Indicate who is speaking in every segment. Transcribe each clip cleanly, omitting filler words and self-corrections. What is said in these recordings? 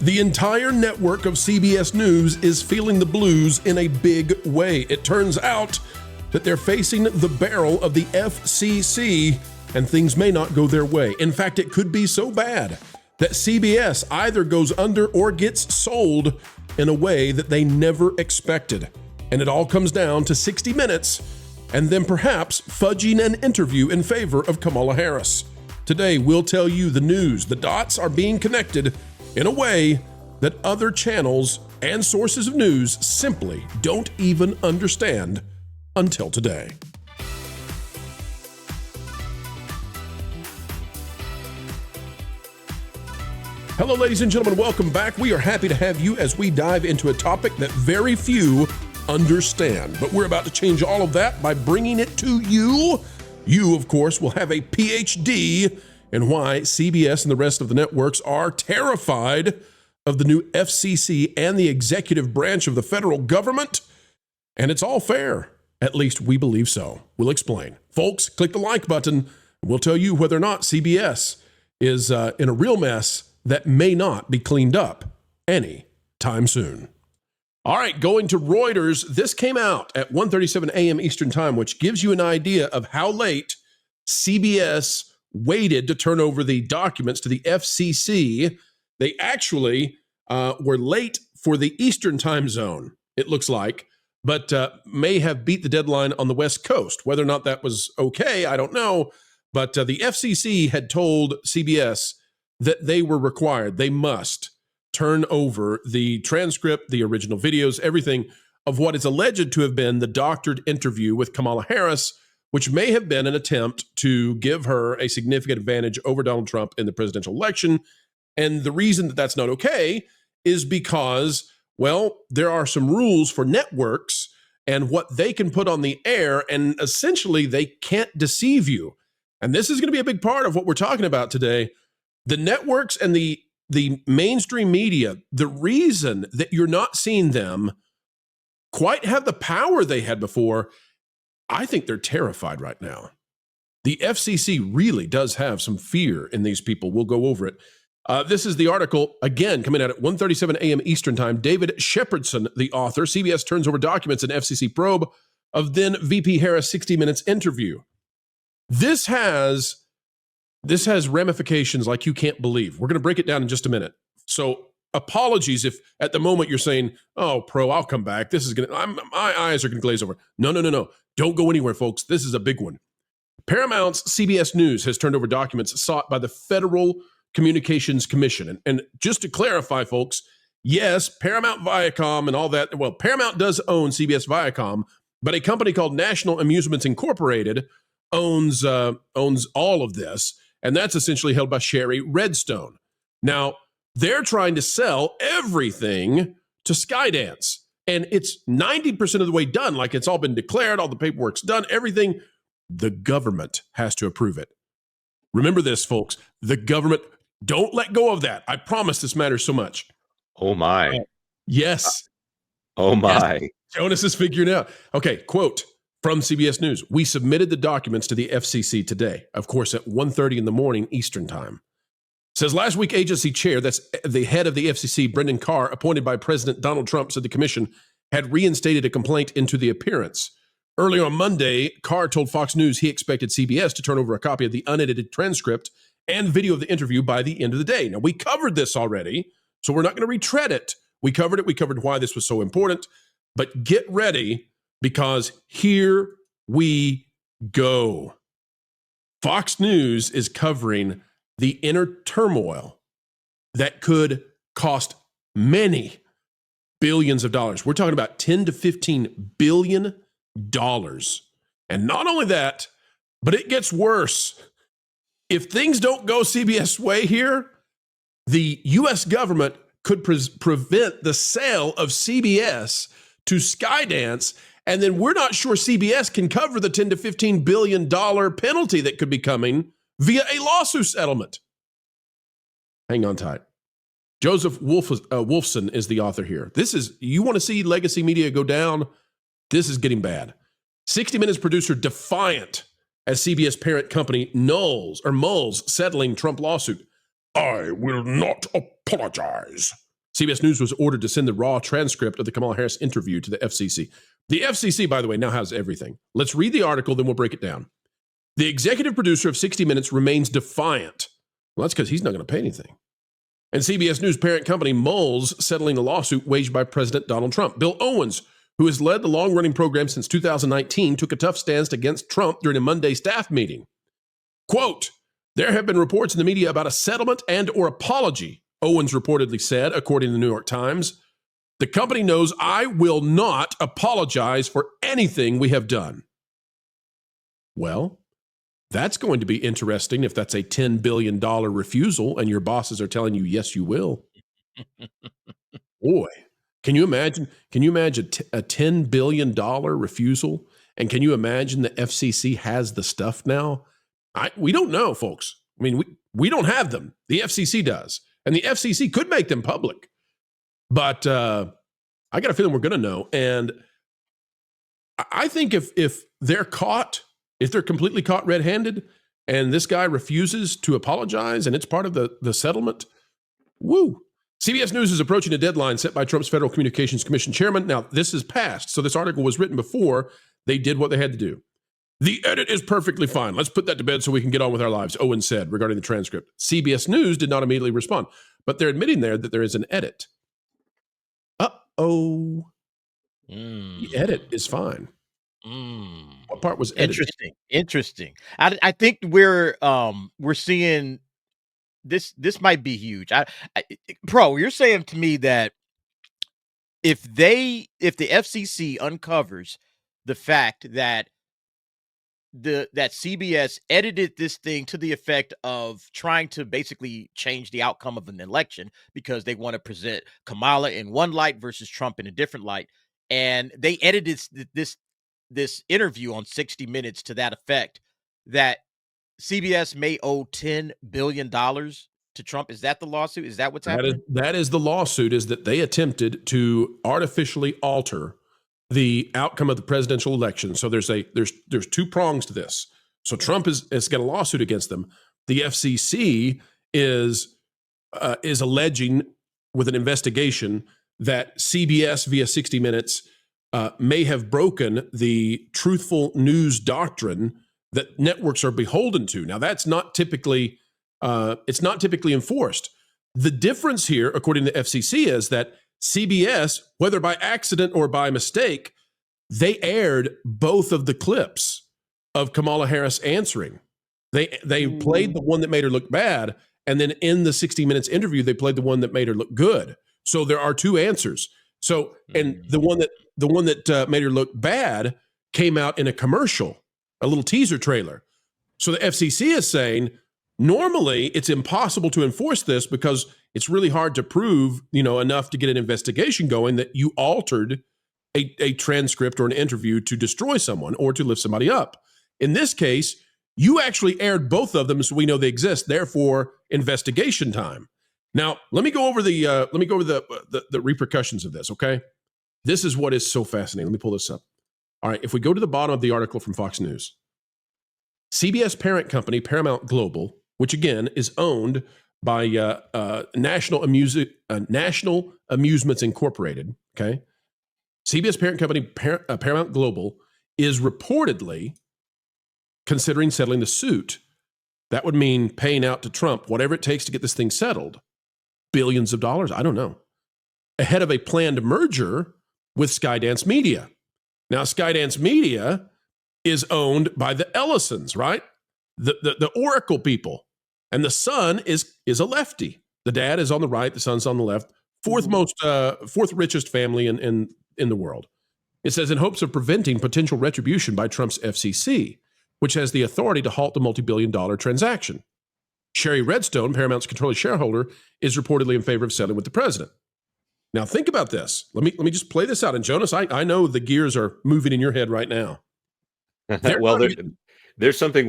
Speaker 1: The entire network of CBS News is feeling the blues in a big way. It turns out that they're facing the barrel of the FCC, and things may not go their way. In fact, it could be so bad that CBS either goes under or gets sold in a way that they never expected. And it all comes down to 60 Minutes and then perhaps fudging an interview in favor of Kamala Harris. Today, we'll tell you the news. The dots are being connected in a way that other channels and sources of news simply don't even understand until today. Hello, ladies and gentlemen. Welcome back. We are happy to have you as we dive into a topic that very few understand. But we're about to change all of that by bringing it to you. You, of course, will have a PhD in why CBS and the rest of the networks are terrified of the new FCC and the executive branch of the federal government. And it's all fair. At least we believe so. We'll explain. Folks, click the like button, and we'll tell you whether or not CBS is in a real mess that may not be cleaned up any time soon. All right, going to Reuters. This came out at 1:37 a.m. Eastern Time, which gives you an idea of how late CBS waited to turn over the documents to the FCC. They actually were late for the Eastern Time zone, it looks like, but may have beat the deadline on the West Coast. Whether or not that was okay, I don't know. But the FCC had told CBS that they were required, they must turn over the transcript, the original videos, everything of what is alleged to have been the doctored interview with Kamala Harris, which may have been an attempt to give her a significant advantage over Donald Trump in the presidential election. And the reason that that's not okay is because, well, there are some rules for networks and what they can put on the air, and essentially they can't deceive you. And this is going to be a big part of what we're talking about today. The networks and the mainstream media, the reason that you're not seeing them quite have the power they had before, I think they're terrified right now. The FCC really does have some fear in these people. We'll go over it. This is the article, again, coming out at 1:37 a.m. Eastern Time. David Shepardson, the author. CBS turns over documents in FCC probe of then VP Harris 60 Minutes interview. This has ramifications like you can't believe. We're going to break it down in just a minute. So apologies if at the moment you're saying, oh, Pro, I'll come back. This is going to, my eyes are going to glaze over. No. Don't go anywhere, folks. This is a big one. Paramount's CBS News has turned over documents sought by the Federal Communications Commission. And just to clarify, folks, yes, Paramount Viacom and all that. Well, Paramount does own CBS Viacom, but a company called National Amusements Incorporated owns all of this. And that's essentially held by Sherry Redstone. Now, they're trying to sell everything to Skydance. And it's 90% of the way done. Like, it's all been declared, all the paperwork's done, everything. The government has to approve it. Remember this, folks. The government, don't let go of that. I promise this matters so much.
Speaker 2: Oh, my.
Speaker 1: Yes.
Speaker 2: Oh, my.
Speaker 1: Yes. Jonas is figuring it out. Okay, quote from CBS News. We submitted the documents to the FCC today, of course, at 1:30 in the morning Eastern Time. Says last week, agency chair, that's the head of the FCC, Brendan Carr, appointed by President Donald Trump, said the commission had reinstated a complaint into the appearance. Earlier on Monday, Carr told Fox News he expected CBS to turn over a copy of the unedited transcript and video of the interview by the end of the day. Now, we covered this already, so we're not going to retread it. We covered it. We covered why this was so important. But get ready, because here we go. Fox News is covering the inner turmoil that could cost many billions of dollars. We're talking about $10 to $15 billion. And not only that, but it gets worse. If things don't go CBS way here, the U.S. government could prevent the sale of CBS to Skydance, and then we're not sure CBS can cover the $10 to $15 billion penalty that could be coming via a lawsuit settlement. Hang on tight. Joseph Wolfson is the author here. You want to see legacy media go down? This is getting bad. 60 Minutes producer defiant as CBS parent company mulls settling Trump lawsuit. I will not apologize. CBS News was ordered to send the raw transcript of the Kamala Harris interview to the FCC. The FCC, by the way, now has everything. Let's read the article, then we'll break it down. The executive producer of 60 Minutes remains defiant. Well, that's because he's not going to pay anything. And CBS News parent company mulls settling the lawsuit waged by President Donald Trump. Bill Owens, who has led the long-running program since 2019, took a tough stance against Trump during a Monday staff meeting. Quote, there have been reports in the media about a settlement and or apology, Owens reportedly said, according to the New York Times. The company knows I will not apologize for anything we have done. Well, that's going to be interesting if that's a $10 billion refusal and your bosses are telling you, yes, you will. Boy, can you imagine a $10 billion refusal? And can you imagine the FCC has the stuff now? We don't know, folks. I mean, we don't have them. The FCC does. And the FCC could make them public. But I got a feeling we're going to know. And I think if they're caught, if they're completely caught red-handed and this guy refuses to apologize and it's part of the settlement, woo. CBS News is approaching a deadline set by Trump's Federal Communications Commission chairman. Now, this is passed, so this article was written before they did what they had to do. The edit is perfectly fine. Let's put that to bed so we can get on with our lives, Owen said regarding the transcript. CBS News did not immediately respond, but they're admitting there that there is an edit. Uh-oh. The edit is fine. What part was edited?
Speaker 3: Interesting. I think we're seeing this might be huge. Pro, you're saying to me that if the FCC uncovers the fact that CBS edited this thing to the effect of trying to basically change the outcome of an election because they want to present Kamala in one light versus Trump in a different light, and they edited this interview on 60 Minutes to that effect, that CBS may owe $10 billion to Trump. Is that the lawsuit? Is that what's happening?
Speaker 1: That is the lawsuit, is that they attempted to artificially alter the outcome of the presidential election. So there's two prongs to this. So Trump has got a lawsuit against them. The FCC is alleging with an investigation that CBS via 60 Minutes may have broken the truthful news doctrine that networks are beholden to. Now, that's not typically enforced. The difference here, according to the FCC, is that CBS, whether by accident or by mistake, they aired both of the clips of Kamala Harris answering. They played the one that made her look bad, and then in the 60 Minutes interview, they played the one that made her look good. So there are two answers. So, and the one that made her look bad came out in a commercial, a little teaser trailer. So the FCC is saying, normally it's impossible to enforce this because it's really hard to prove, enough to get an investigation going that you altered a transcript or an interview to destroy someone or to lift somebody up. In this case, you actually aired both of them, so we know they exist. Therefore, investigation time. Now, let me go over the repercussions of this. Okay, this is what is so fascinating. Let me pull this up. All right, if we go to the bottom of the article from Fox News, CBS parent company Paramount Global, which again is owned by National Amusements Incorporated. Okay, CBS parent company Paramount Global is reportedly considering settling the suit. That would mean paying out to Trump whatever it takes to get this thing settled. Billions of dollars, I don't know. Ahead of a planned merger with Skydance Media. Now, Skydance Media is owned by the Ellisons, right? The Oracle people. And the son is a lefty. The dad is on the right, the son's on the left. Fourth richest family in the world. It says, in hopes of preventing potential retribution by Trump's FCC, which has the authority to halt the multi-billion-dollar transaction. Sherry Redstone, Paramount's controlling shareholder, is reportedly in favor of settling with the president. Now, think about this. Let me just play this out. And Jonas, I know the gears are moving in your head right now.
Speaker 2: Well, there's something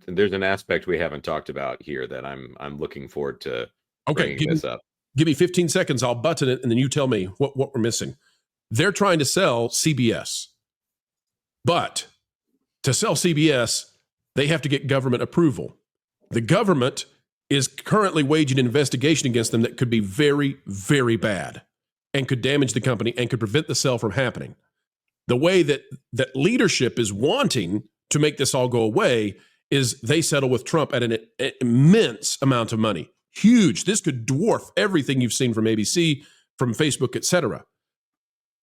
Speaker 2: there's an aspect we haven't talked about here that I'm looking forward to bringing this up.
Speaker 1: Give me 15 seconds. I'll button it, and then you tell me what we're missing. They're trying to sell CBS. But to sell CBS, they have to get government approval. The government is currently waging an investigation against them that could be very, very bad and could damage the company and could prevent the sale from happening. The way that leadership is wanting to make this all go away is they settle with Trump at an immense amount of money. Huge. This could dwarf everything you've seen from ABC, from Facebook, etc.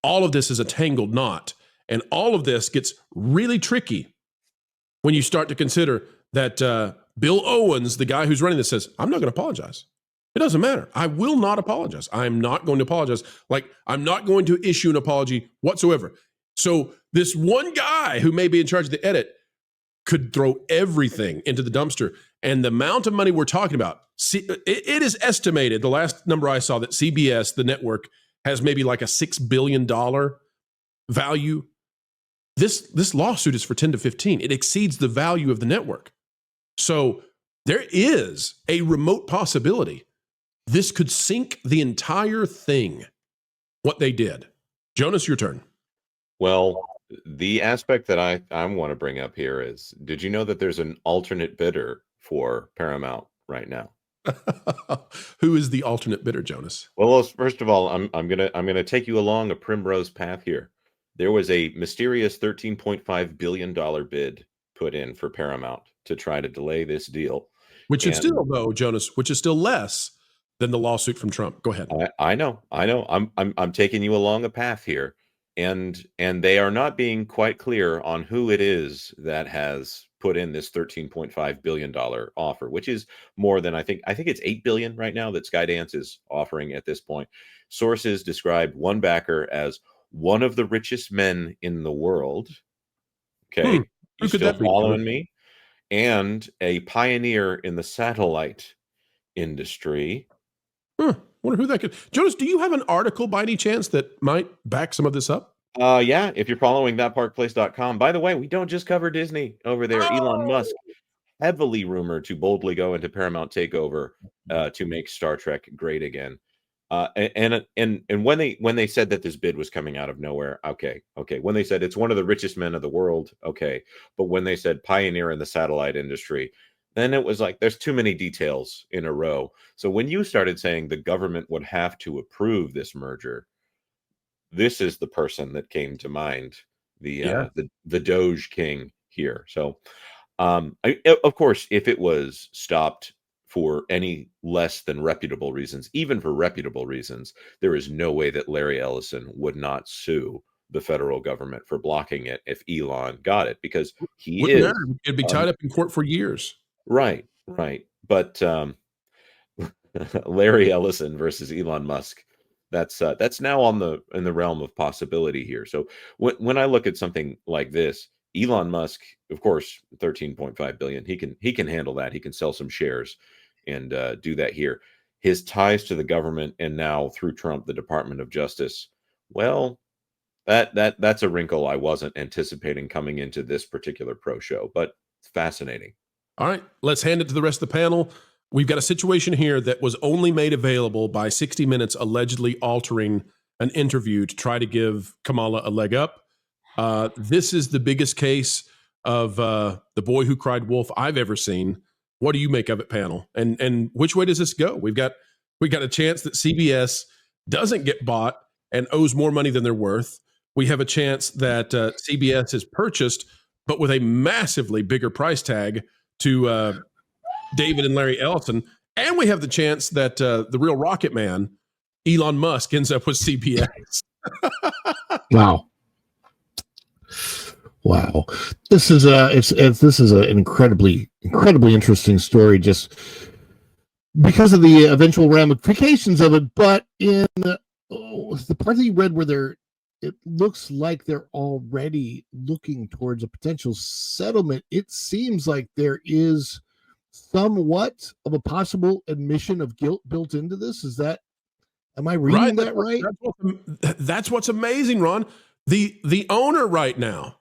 Speaker 1: All of this is a tangled knot. And all of this gets really tricky when you start to consider that Bill Owens, the guy who's running this, says, I'm not going to apologize. It doesn't matter. I will not apologize. I'm not going to apologize. Like, I'm not going to issue an apology whatsoever. So this one guy who may be in charge of the edit could throw everything into the dumpster. And the amount of money we're talking about, it is estimated, the last number I saw, that CBS, the network, has maybe like a $6 billion value. This lawsuit is for 10 to 15. It exceeds the value of the network. So there is a remote possibility this could sink the entire thing, what they did. Jonas, your turn.
Speaker 2: Well, the aspect that I want to bring up here is, did you know that there's an alternate bidder for Paramount right now?
Speaker 1: Who is the alternate bidder, Jonas?
Speaker 2: Well, first of all, I'm gonna take you along a primrose path here. There was a mysterious $13.5 billion bid put in for Paramount to try to delay this deal.
Speaker 1: Which is still, though, Jonas, which is still less than the lawsuit from Trump. Go ahead.
Speaker 2: I know. I'm taking you along a path here. And they are not being quite clear on who it is that has put in this $13.5 billion offer, which is more than I think it's $8 billion right now that Skydance is offering at this point. Sources described one backer as one of the richest men in the world. Okay. You still following me? And a pioneer in the satellite industry.
Speaker 1: Wonder who that could. Jonas, do you have an article by any chance that might back some of this up?
Speaker 2: Yeah, if you're following thatparkplace.com. By the way, we don't just cover Disney over there. Elon Musk, heavily rumored to boldly go into Paramount takeover to make Star Trek great again. And when they said that this bid was coming out of nowhere, okay. When they said it's one of the richest men of the world, okay. But when they said pioneer in the satellite industry, then it was like there's too many details in a row. So when you started saying the government would have to approve this merger, this is the person that came to mind, the Doge King here. So, of course, if it was stopped for any less than reputable reasons, even for reputable reasons, there is no way that Larry Ellison would not sue the federal government for blocking it if Elon got it, because
Speaker 1: it'd be tied up in court for years.
Speaker 2: Right. But Larry Ellison versus Elon Musk, that's now in the realm of possibility here. So when I look at something like this, Elon Musk, of course, 13.5 billion, he can handle that. He can sell some shares and do that here. His ties to the government, and now through Trump, the Department of Justice, well, that's a wrinkle I wasn't anticipating coming into this particular pro show, but it's fascinating.
Speaker 1: All right, let's hand it to the rest of the panel. We've got a situation here that was only made available by 60 Minutes allegedly altering an interview to try to give Kamala a leg up. This is the biggest case of the boy who cried wolf I've ever seen. What do you make of it, panel? And which way does this go? We got a chance that CBS doesn't get bought and owes more money than they're worth. We have a chance that CBS is purchased, but with a massively bigger price tag to David and Larry Ellison. And we have the chance that the real rocket man, Elon Musk, ends up with CBS.
Speaker 4: Wow. This is an incredibly incredibly interesting story, just because of the eventual ramifications of it. But in the part that you read where it looks like they're already looking towards a potential settlement, it seems like there is somewhat of a possible admission of guilt built into this. Am I reading that right?
Speaker 1: That's what's amazing, Ron. The owner right now,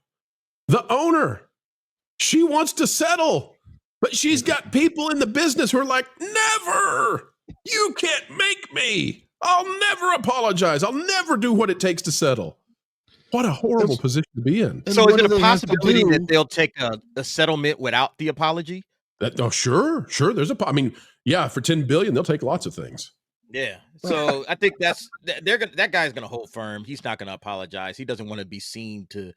Speaker 1: she wants to settle, but she's got people in the business who are like, never, you can't make me. I'll never apologize. I'll never do what it takes to settle. What a horrible position to be in.
Speaker 3: So is it a possibility that they'll take a settlement without the apology?
Speaker 1: Sure. There's Yeah, for $10 billion, they'll take lots of things.
Speaker 3: Yeah. So I think that guy's gonna hold firm. He's not gonna apologize. He doesn't want to be seen to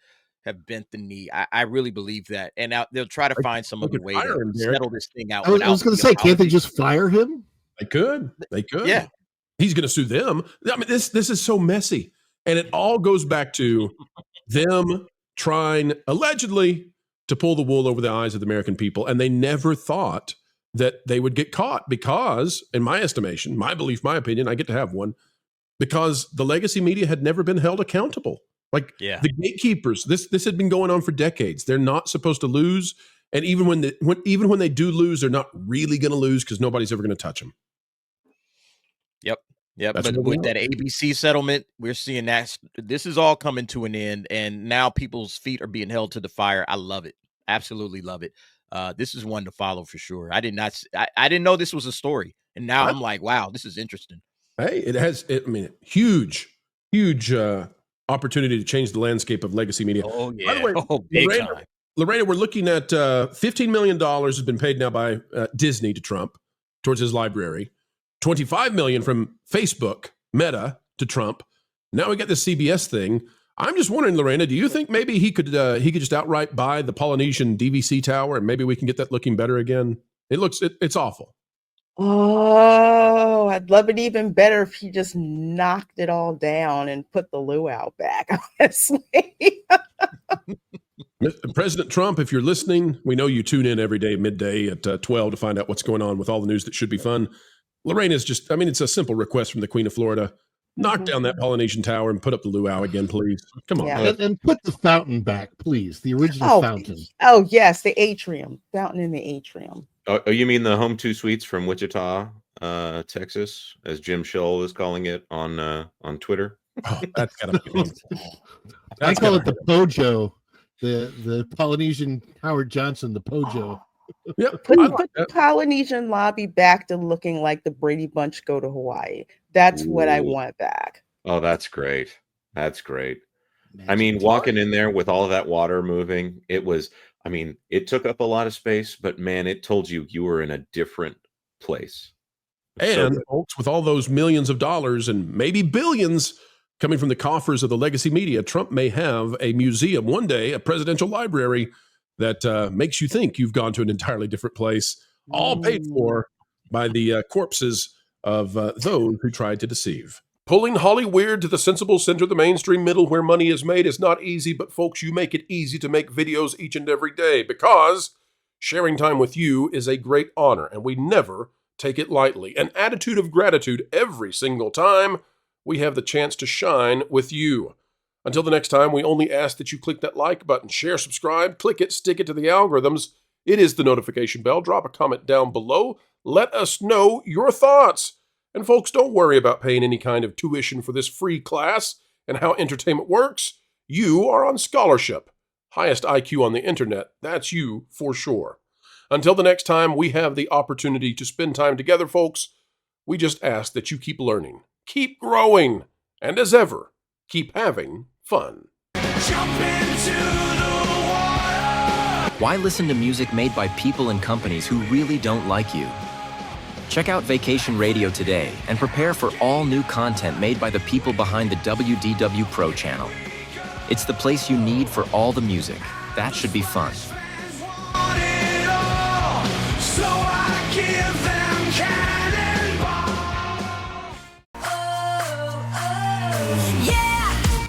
Speaker 3: have bent the knee. I really believe that. And now they'll try to find some other way to settle this thing out.
Speaker 4: I was going to say, can't they just fire him?
Speaker 1: They could.
Speaker 3: Yeah.
Speaker 1: He's going to sue them. I mean, this is so messy. And it all goes back to them trying, allegedly, to pull the wool over the eyes of the American people. And they never thought that they would get caught because, in my estimation, my belief, my opinion, I get to have one, because the legacy media had never been held accountable. Like the gatekeepers, this had been going on for decades. They're not supposed to lose. And even when they do lose, they're not really going to lose because nobody's ever going to touch them.
Speaker 3: Yep. But with that ABC settlement, we're seeing that this is all coming to an end, and now people's feet are being held to the fire. I love it. Absolutely love it. This is one to follow for sure. I didn't know this was a story, and now I'm like, wow, this is interesting.
Speaker 1: Hey, huge opportunity to change the landscape of legacy media.
Speaker 3: Oh yeah.
Speaker 1: By the way, Lorena, we're looking at $15 million has been paid now by Disney to Trump towards his library. $25 million from Facebook, Meta, to Trump. Now we got the CBS thing. I'm just wondering, Lorena, do you think maybe he could just outright buy the Polynesian DVC tower and maybe we can get that looking better again? It's awful.
Speaker 5: Oh, I'd love it even better if he just knocked it all down and put the luau back, honestly.
Speaker 1: President Trump, if you're listening, we know you tune in every day midday at 12 to find out what's going on with all the news that should be fun. Lorena's it's a simple request from the Queen of Florida. Knock down that Polynesian tower and put up the luau again, please. Come on.
Speaker 5: Yeah.
Speaker 4: And put the fountain back, please. The original fountain.
Speaker 5: Oh, yes, the atrium. Fountain in the atrium.
Speaker 2: Oh, you mean the Home 2 Suites from Wichita, Texas, as Jim Scholl is calling it on Twitter?
Speaker 1: Oh, that's gotta be fun.
Speaker 4: I call it the Pojo, the Polynesian Howard Johnson, the Pojo.
Speaker 1: Yep.
Speaker 5: Put the Polynesian lobby back to looking like the Brady Bunch go to Hawaii. That's what I want back.
Speaker 2: Oh, that's great. That's great. I mean, walking in there with all of that water moving, it took up a lot of space, but man, it told you were in a different place.
Speaker 1: And folks, with all those millions of dollars and maybe billions coming from the coffers of the legacy media, Trump may have a museum one day, a presidential library that makes you think you've gone to an entirely different place, all paid for by the corpses of those who tried to deceive. Pulling Hollyweird to the sensible center, the mainstream middle where money is made is not easy, but folks, you make it easy to make videos each and every day because sharing time with you is a great honor, and we never take it lightly. An attitude of gratitude every single time we have the chance to shine with you. Until the next time, we only ask that you click that like button, share, subscribe, click it, stick it to the algorithms. It is the notification bell. Drop a comment down below. Let us know your thoughts. And folks, don't worry about paying any kind of tuition for this free class and how entertainment works. You are on scholarship. Highest IQ on the internet. That's you for sure. Until the next time we have the opportunity to spend time together, folks, we just ask that you keep learning, keep growing, and as ever, keep having fun.
Speaker 6: Why listen to music made by people and companies who really don't like you? Check out Vacation Radio today and prepare for all new content made by the people behind the WDW Pro Channel. It's the place you need for all the music. That should be fun.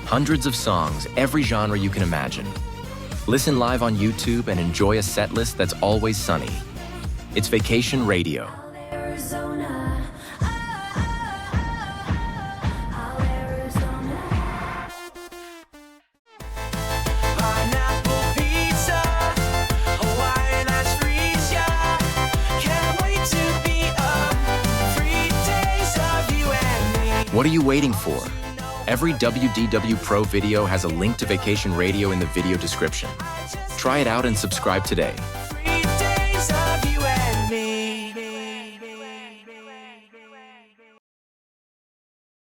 Speaker 6: Hundreds of songs, every genre you can imagine. Listen live on YouTube and enjoy a set list that's always sunny. It's Vacation Radio. What are you waiting for? Every WDW Pro video has a link to Vacation Radio in the video description. Try it out and subscribe today.